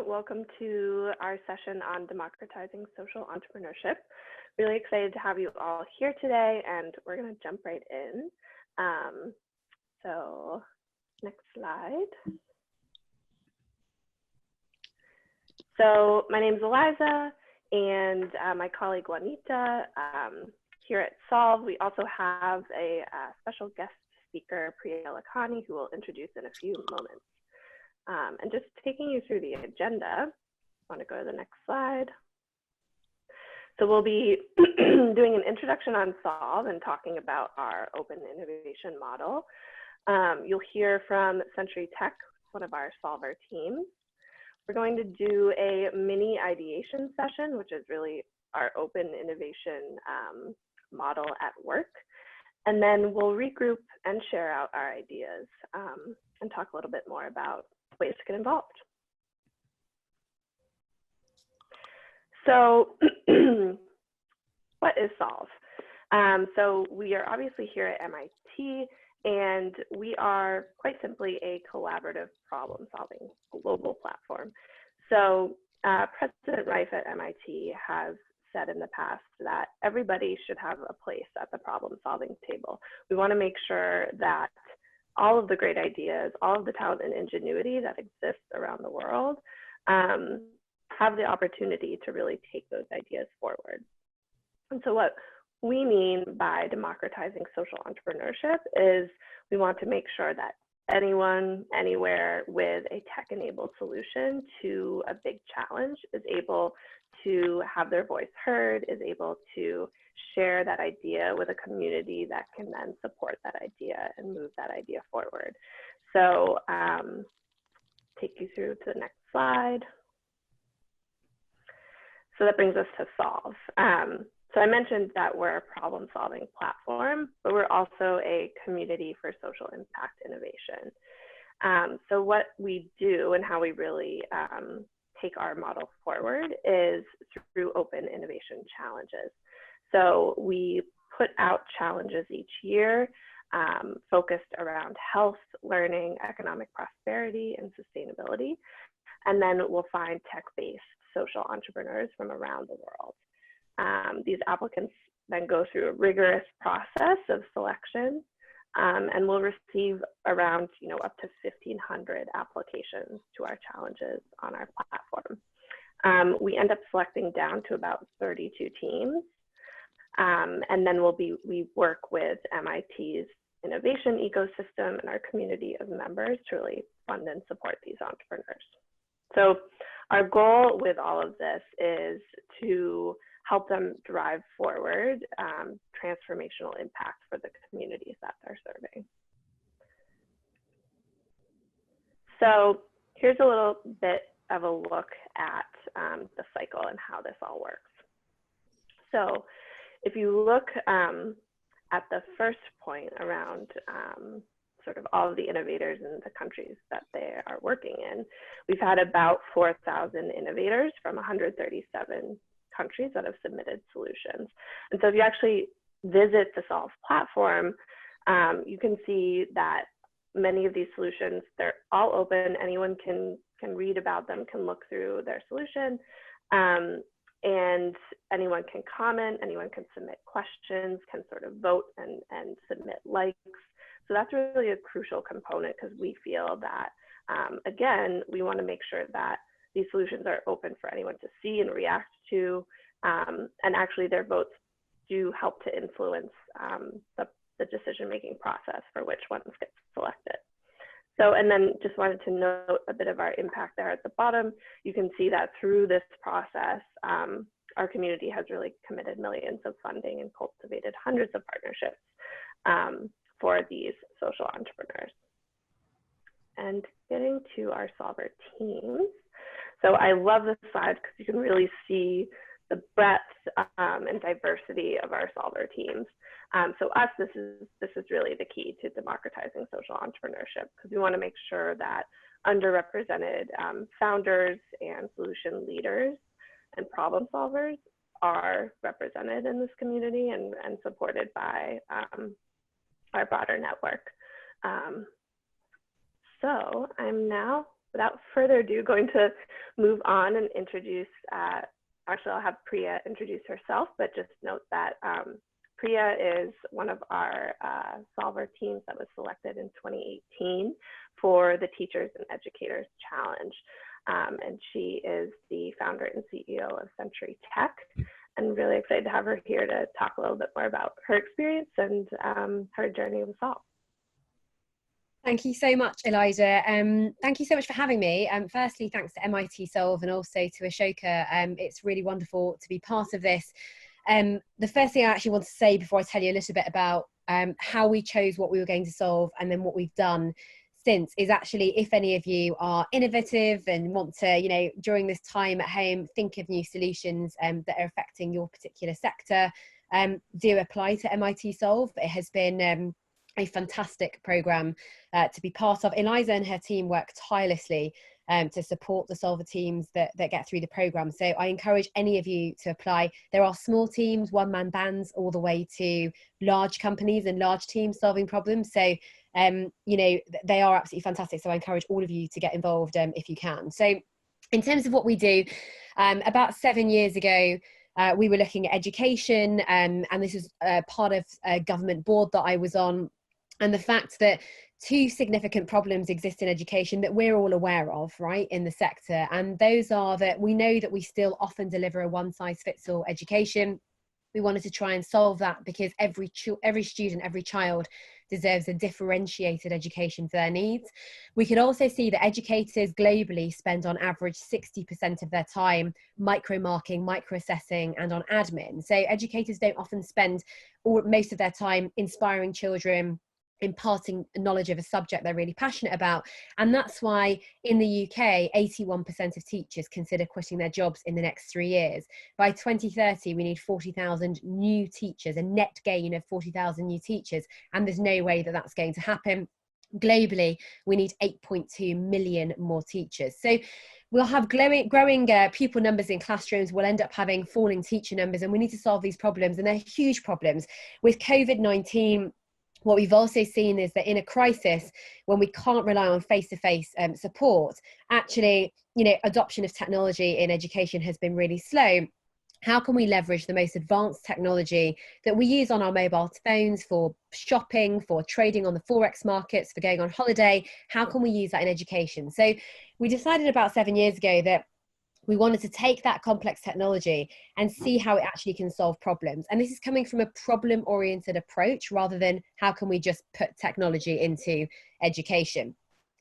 Welcome to our session on democratizing social entrepreneurship. Really excited to have you all here today, and we're going to jump right in. So next slide. So my name is Eliza, and my colleague Juanita here at Solve. We also have a special guest speaker, Priya, who will introduce in a few moments. And just taking you through the agenda, I want to go to the next slide. So we'll be doing an introduction on Solve and talking about our open innovation model. You'll hear from Century Tech, one of our Solver teams. We're going to do a mini ideation session, which is really our open innovation model at work. And then we'll regroup and share out our ideas and talk a little bit more about ways to get involved. So what is Solve? So we are obviously here at MIT, and we are quite simply a collaborative problem-solving global platform. So President Rife at MIT has said in the past that everybody should have a place at the problem-solving table. We want to make sure that all of the great ideas, all of the talent and ingenuity that exists around the world have the opportunity to really take those ideas forward. And so what we mean by democratizing social entrepreneurship is we want to make sure that anyone, anywhere with a tech-enabled solution to a big challenge is able to have their voice heard, is able to share that idea with a community that can then support that idea and move that idea forward. So take you through to the next slide. So that brings us to Solve. So I mentioned that we're a problem-solving platform, but we're also a community for social impact innovation. So what we do and how we really take our model forward is through open innovation challenges. So we put out challenges each year focused around health, learning, economic prosperity, and sustainability. And then we'll find tech-based social entrepreneurs from around the world. These applicants then go through a rigorous process of selection and will receive around up to 1,500 applications to our challenges on our platform. We end up selecting down to about 32 teams. And then we work with MIT's innovation ecosystem and our community of members to really fund and support these entrepreneurs. So our goal with all of this is to help them drive forward transformational impact for the communities that they're serving. So here's a little bit of a look at the cycle and how this all works. So if you look at the first point around sort of all of the innovators in the countries that they are working in, we've had about 4,000 innovators from 137 countries that have submitted solutions. And so if you actually visit the Solve platform, you can see that many of these solutions, they're all open. Anyone can read about them, can look through their solution. And anyone can comment, anyone can submit questions, can sort of vote and submit likes. So that's really a crucial component because we feel that, again, we want to make sure that these solutions are open for anyone to see and react to, and actually their votes do help to influence the decision-making process for which ones get selected. So, and then just wanted to note a bit of our impact there at the bottom. You can see that through this process, our community has really committed millions of funding and cultivated hundreds of partnerships for these social entrepreneurs. And getting to our Solver teams. So I love this slide because you can really see the breadth and diversity of our Solver teams. So us, this is really the key to democratizing social entrepreneurship, because we want to make sure that underrepresented founders and solution leaders and problem solvers are represented in this community and supported by our broader network. So I'm now without further ado, going to move on and introduce, actually I'll have Priya introduce herself, but just note that Priya is one of our solver teams that was selected in 2018 for the Teachers and Educators Challenge. And she is the founder and CEO of Century Tech, and really excited to have her here to talk a little bit more about her experience and her journey with Solve. Thank you so much, Eliza. Thank you so much for having me. Firstly, thanks to MIT Solve and also to Ashoka. It's really wonderful to be part of this. The first thing I actually want to say before I tell you a little bit about how we chose what we were going to solve and then what we've done since is actually, if any of you are innovative and want to, you know, during this time at home, think of new solutions that are affecting your particular sector, do apply to MIT Solve. It has been a fantastic program to be part of. Eliza and her team work tirelessly to support the solver teams that get through the program. So I encourage any of you to apply. There are small teams, one-man bands, all the way to large companies and large teams solving problems. So, you know, they are absolutely fantastic. So I encourage all of you to get involved if you can. So in terms of what we do, about 7 years ago, we were looking at education, and this was part of a government board that I was on, and the fact that two significant problems exist in education that we're all aware of, right, in the sector. And those are that we know that we still often deliver a one-size-fits-all education. We wanted to try and solve that because every student, every child deserves a differentiated education for their needs. We could also see that educators globally spend on average 60% of their time micro-marking, micro-assessing, and on admin. So educators don't often spend most of their time inspiring children, imparting knowledge of a subject they're really passionate about. And that's why in the UK, 81% of teachers consider quitting their jobs in the next 3 years. By 2030, we need 40,000 new teachers, a net gain of 40,000 new teachers. And there's no way that that's going to happen. Globally, we need 8.2 million more teachers. So we'll have growing pupil numbers in classrooms. We'll end up having falling teacher numbers, and we need to solve these problems. And they're huge problems. With COVID-19, what we've also seen is that in a crisis, when we can't rely on face-to-face support, actually, you know, adoption of technology in education has been really slow. How can we leverage the most advanced technology that we use on our mobile phones for shopping, for trading on the Forex markets, for going on holiday? How can we use that in education? So we decided about 7 years ago that we wanted to take that complex technology and see how it actually can solve problems. And this is coming from a problem-oriented approach rather than how can we just put technology into education.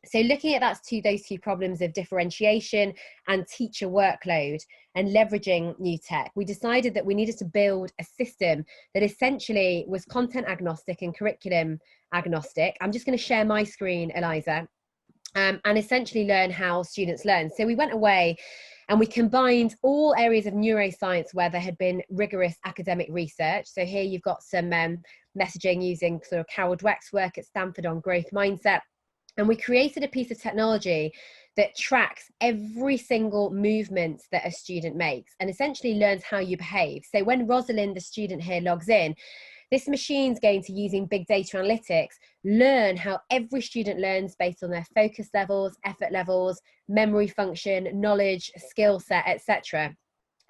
So looking at those two problems of differentiation and teacher workload and leveraging new tech, we decided that we needed to build a system that essentially was content agnostic and curriculum agnostic. I'm just going to share my screen, Eliza, and essentially learn how students learn. So we went away and we combined all areas of neuroscience where there had been rigorous academic research. So here you've got some messaging using sort of Carol Dweck's work at Stanford on growth mindset. And we created a piece of technology that tracks every single movement that a student makes and essentially learns how you behave. So when Rosalind, the student here, logs in, this machine's going to, using big data analytics, learn how every student learns based on their focus levels, effort levels, memory function, knowledge, skill set, etc.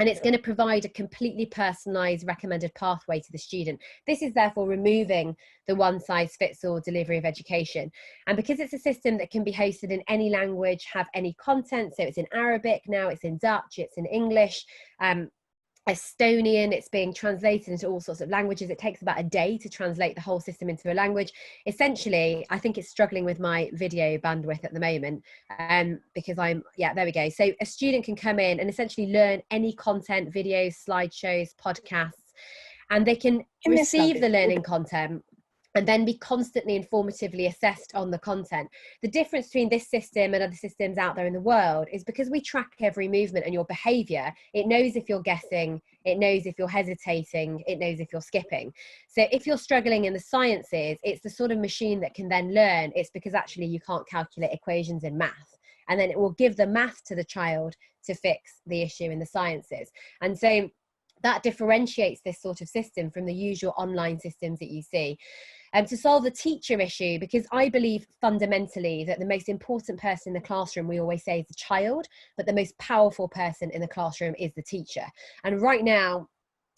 And it's going to provide a completely personalized recommended pathway to the student. This is therefore removing the one-size-fits-all delivery of education. And because it's a system that can be hosted in any language, have any content, so it's in Arabic now, it's in Dutch, it's in English, Estonian, it's being translated into all sorts of languages. It takes about a day to translate the whole system into a language. Essentially, I think it's struggling with my video bandwidth at the moment because there we go. So a student can come in and essentially learn any content, videos, slideshows, podcasts, and they can receive the learning content and then be constantly informatively assessed on the content. The difference between this system and other systems out there in the world is because we track every movement and your behavior, it knows if you're guessing, it knows if you're hesitating, it knows if you're skipping. So if you're struggling in the sciences, it's the sort of machine that can then learn. It's because actually you can't calculate equations in math. And then it will give the math to the child to fix the issue in the sciences. And so that differentiates this sort of system from the usual online systems that you see. to solve the teacher issue, because I believe fundamentally that the most important person in the classroom, we always say, is the child, but the most powerful person in the classroom is the teacher. And right now,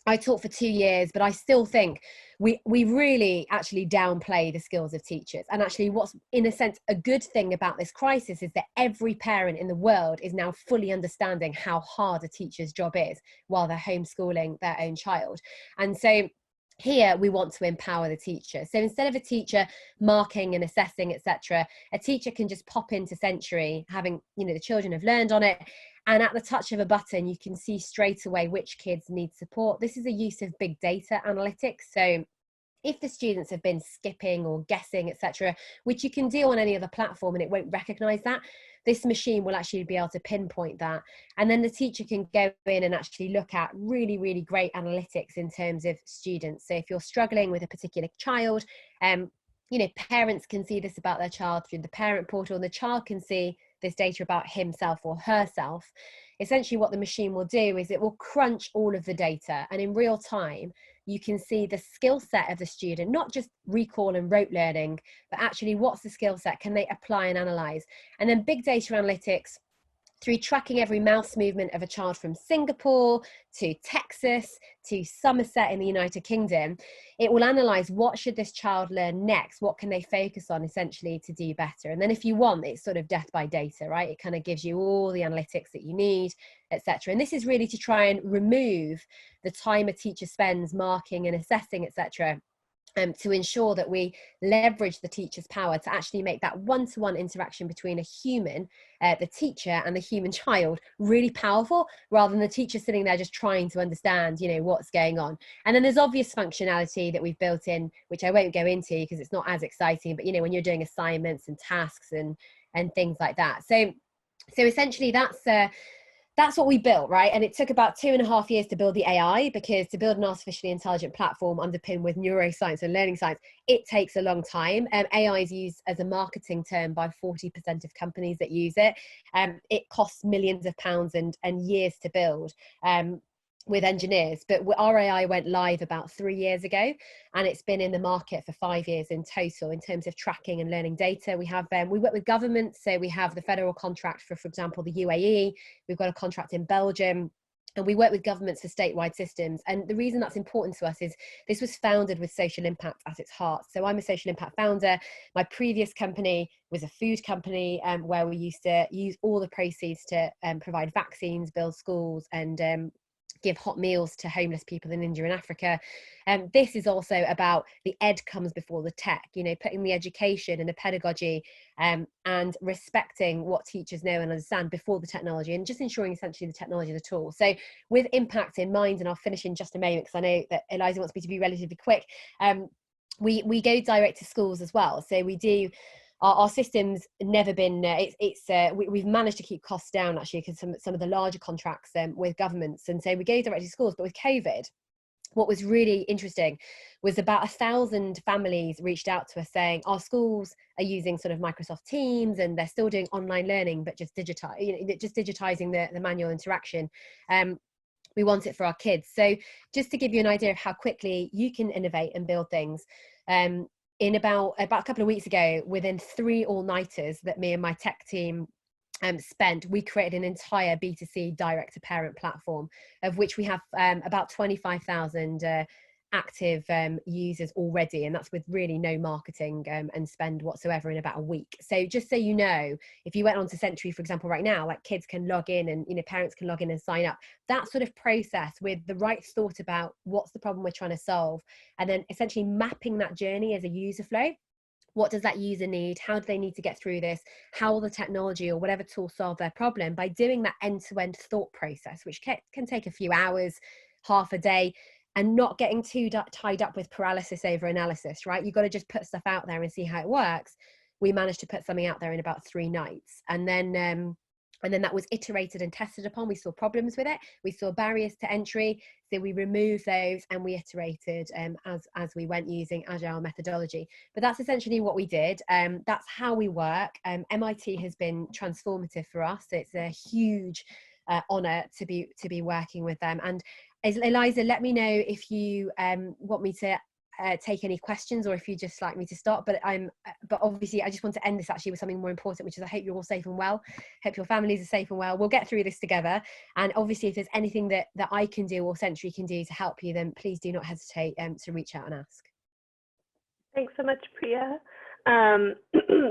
I taught for 2 years, but I still think we really actually downplay the skills of teachers. And actually what's, in a sense, a good thing about this crisis is that every parent in the world is now fully understanding how hard a teacher's job is while they're homeschooling their own child. And so here we want to empower the teacher. So instead of a teacher marking and assessing, etc., a teacher can just pop into Century, having, you know, the children have learned on it, and at the touch of a button, you can see straight away which kids need support. This is a use of big data analytics. So if the students have been skipping or guessing, etc., which you can do on any other platform and it won't recognize that, this machine will actually be able to pinpoint that. And then the teacher can go in and actually look at really, really great analytics in terms of students. So if you're struggling with a particular child, you know, parents can see this about their child through the parent portal, and the child can see this data about himself or herself. Essentially what the machine will do is it will crunch all of the data, and in real time you can see the skill set of the student, not just recall and rote learning, but actually what's the skill set, can they apply and analyze. And then big data analytics, through tracking every mouse movement of a child from Singapore to Texas to Somerset in the United Kingdom, it will analyze what should this child learn next, what can they focus on essentially to do better. And then if you want, it's sort of death by data, right? It kind of gives you all the analytics that you need, etc. And this is really to try and remove the time a teacher spends marking and assessing, etc., to ensure that we leverage the teacher's power to actually make that one-to-one interaction between a human, the teacher, and the human child really powerful, rather than the teacher sitting there just trying to understand, you know, what's going on. And then there's obvious functionality that we've built in, which I won't go into because it's not as exciting, but you know, when you're doing assignments and tasks and things like that. So essentially that's what we built, right? And it took about 2.5 years to build the AI, because to build an artificially intelligent platform underpinned with neuroscience and learning science, it takes a long time. AI is used as a marketing term by 40% of companies that use it. It costs millions of pounds and years to build. With engineers, but our AI went live about 3 years ago, and it's been in the market for 5 years in total in terms of tracking and learning data. We have we work with governments, so we have the federal contract for example, the UAE. We've got a contract in Belgium, and we work with governments for statewide systems. And the reason that's important to us is this was founded with social impact at its heart. So I'm a social impact founder. My previous company was a food company, where we used to use all the proceeds to provide vaccines, build schools, and give hot meals to homeless people in India and Africa. This is also about the ed comes before the tech, you know, putting the education and the pedagogy and respecting what teachers know and understand before the technology, and just ensuring essentially the technology is a tool. So with impact in mind, and I'll finish in just a moment because I know that Eliza wants me to be relatively quick, we go direct to schools as well. So we do our system's never been we've managed to keep costs down actually, because some of the larger contracts with governments, and so we go direct to schools. But with COVID, what was really interesting was about 1,000 families reached out to us saying our schools are using sort of Microsoft Teams and they're still doing online learning, but just digitizing the manual interaction. We want it for our kids. So just to give you an idea of how quickly you can innovate and build things, in about a couple of weeks ago, within 3 all-nighters that me and my tech team spent, we created an entire B2C direct to parent platform, of which we have about 25,000 active users already, and that's with really no marketing and spend whatsoever in about a week. So just so you know, if you went onto Century, for example, right now, like kids can log in and, you know, parents can log in and sign up. That sort of process with the right thought about what's the problem we're trying to solve, and then essentially mapping that journey as a user flow. What does that user need? How do they need to get through this? How will the technology or whatever tool solve their problem? By doing that end-to-end thought process, which can take a few hours, half a day, and not getting too tied up with paralysis over analysis, right? You've got to just put stuff out there and see how it works. We managed to put something out there in about 3 nights. And then that was iterated and tested upon. We saw problems with it. We saw barriers to entry. So we removed those and we iterated as we went using agile methodology. But that's essentially what we did. That's how we work. MIT has been transformative for us. It's a huge honor to be working with them. And Eliza, let me know if you want me to take any questions, or if you just like me to stop. But obviously I just want to end this actually with something more important, which is I hope you're all safe and well. Hope your families are safe and well. We'll get through this together. And obviously, if there's anything that I can do or Century can do to help you, then please do not hesitate to reach out and ask. Thanks so much, Priya.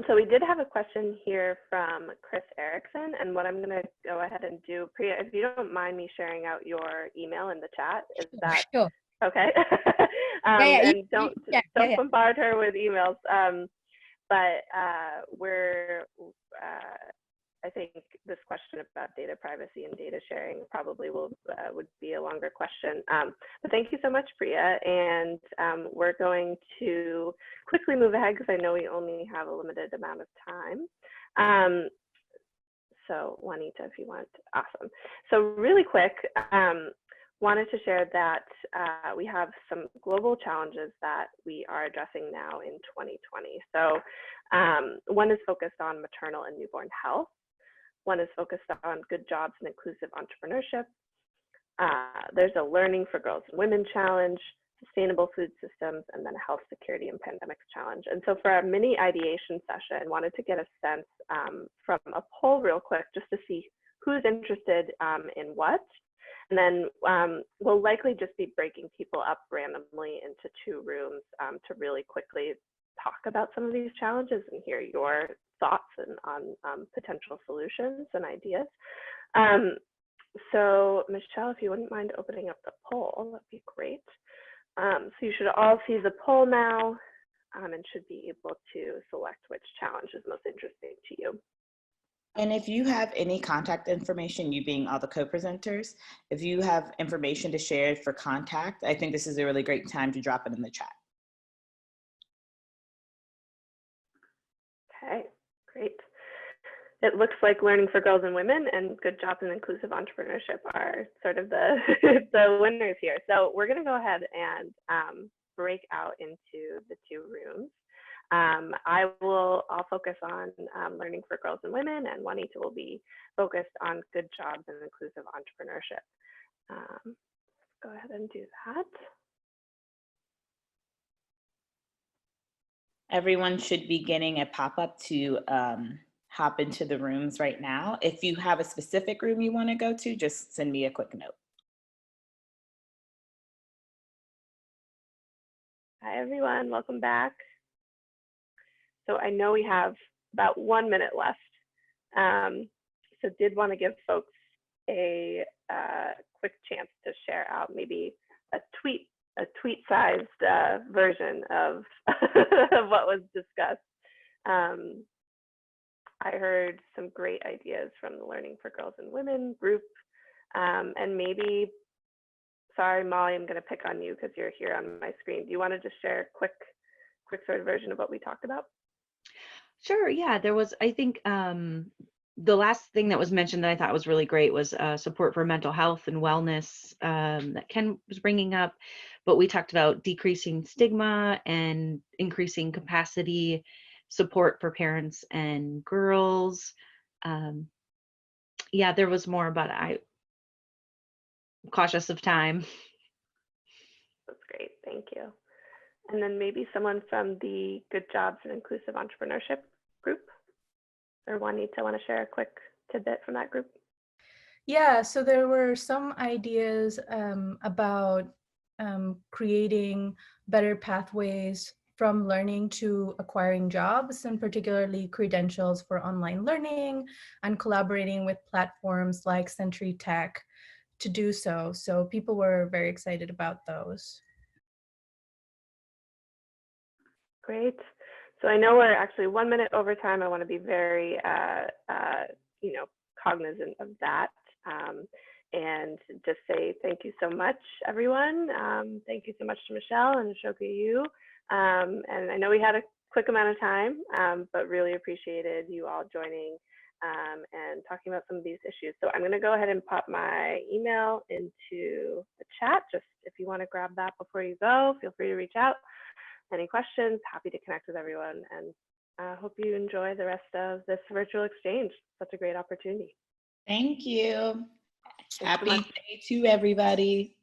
So we did have a question here from Chris Erickson, and what I'm going to go ahead and do, Priya, if you don't mind me sharing out your email in the chat, is that sure? Okay. And don't bombard her with emails. But I think this question about data privacy and data sharing probably would be a longer question. But thank you so much, Priya. And we're going to quickly move ahead because I know we only have a limited amount of time. So Juanita, if you want, awesome. So really quick, wanted to share that we have some global challenges that we are addressing now in 2020. So one is focused on maternal and newborn health. One is focused on good jobs and inclusive entrepreneurship. There's a learning for girls and women challenge, sustainable food systems, and then a health security and pandemics challenge. And so for our mini ideation session, I wanted to get a sense from a poll real quick just to see who's interested in what. And then we'll likely just be breaking people up randomly into two rooms to really quickly talk about some of these challenges and hear your thoughts and on potential solutions and ideas. So Michelle, if you wouldn't mind opening up the poll, that'd be great. So you should all see the poll now and should be able to select which challenge is most interesting to you. And if you have any contact information, you being all the co-presenters, if you have information to share for contact, I think this is a really great time to drop it in the chat. Okay, great. It looks like learning for girls and women and good jobs and inclusive entrepreneurship are sort of the, the winners here. So we're gonna go ahead and break out into the two rooms. I'll focus on learning for girls and women, and Juanita will be focused on good jobs and inclusive entrepreneurship. Let's go ahead and do that. Everyone should be getting a pop-up to hop into the rooms right now. If you have a specific room you want to go to, just send me a quick note. Hi, everyone. Welcome back. So I know we have about 1 minute left. So did want to give folks a quick chance to share out maybe a tweet-sized version of what was discussed. I heard some great ideas from the Learning for Girls and Women group, and maybe, sorry, Molly, I'm going to pick on you because you're here on my screen. Do you want to just share a quick sort of version of what we talked about? Sure. Yeah, there was, I think the last thing that was mentioned that I thought was really great was support for mental health and wellness that Ken was bringing up. But we talked about decreasing stigma and increasing capacity, support for parents and girls. Yeah, there was more, but I'm cautious of time. That's great. Thank you. And then maybe someone from the Good Jobs and Inclusive Entrepreneurship group, or Juanita, want to share a quick tidbit from that group? Yeah, so there were some ideas about creating better pathways from learning to acquiring jobs, and particularly credentials for online learning, and collaborating with platforms like Century Tech to do so. So people were very excited about those. Great. So I know we're actually 1 minute over time. I want to be very, cognizant of that, and just say thank you so much, everyone. Thank you so much to Michelle and Ashoka, you. And I know we had a quick amount of time, but really appreciated you all joining and talking about some of these issues. So I'm going to go ahead and pop my email into the chat. Just if you want to grab that before you go, feel free to reach out. Any questions, happy to connect with everyone, and I hope you enjoy the rest of this virtual exchange. Such a great opportunity. Thank you. Thanks Happy so much. day to everybody.